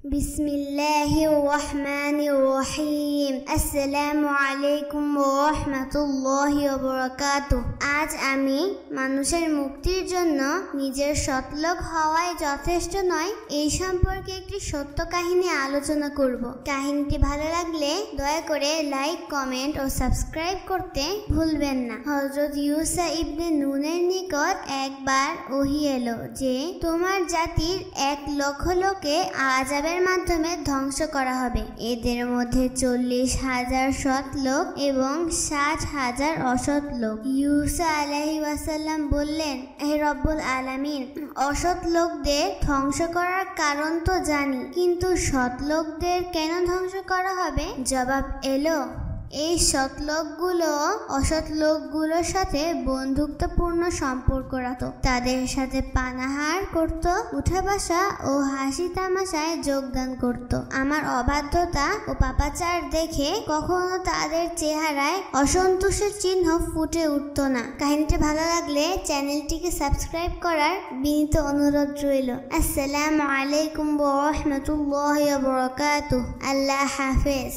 বিসমিল্লাহির রহমানির রহিম। আসসালামু আলাইকুম ওয়া রাহমাতুল্লাহি ওয়া বারাকাতুহু। আজ আমি মানুষের মুক্তির জন্য নিজের সৎলোক হওয়াই যথেষ্ট নয় এই সম্পর্কে একটি সত্য কাহিনী আলোচনা করব। কাহিনীটি ভালো লাগলে দয়া করে লাইক, কমেন্ট ও সাবস্ক্রাইব করতে ভুলবেন না। হযরত ইউসা ইবনে নুনের নিকট একবার ওহী এলো যে তোমার জাতির 1,00,000 লোককে আযাবের মাধ্যমে ধ্বংস করা হবে। এদের মধ্যে 40,000 সৎ লোক এবং 60,000 অসৎ লোক। ইউসা আলাইহিস সালাম বললেন, হে রব্বুল আলামিন, অসৎ লোকদের ধ্বংস করার কারণ তো জানি, কিন্তু সৎ লোকদের কেন ধ্বংস করা হবে? জবাব এলো, এই সৎ লোকগুলো অসৎ লোকগুলোর সাথে বন্ধুত্বপূর্ণ সম্পর্ক রাখত, তাদের সাথে পানাহার করত, উঠা বসা ও হাসি তামাশায় যোগদান করত। আমার অবাধ্যতা ও পাপাচার দেখে কখনো তাদের চেহারায় অসন্তোষের চিহ্ন ফুটে উঠত না। কাহিনীটি ভালো লাগলে চ্যানেলটিকে সাবস্ক্রাইব করার বিনীত অনুরোধ রইল। আসসালামু আলাইকুম ওয়া রাহমাতুল্লাহি ওয়া বারাকাতুহু। আল্লাহ হাফেজ।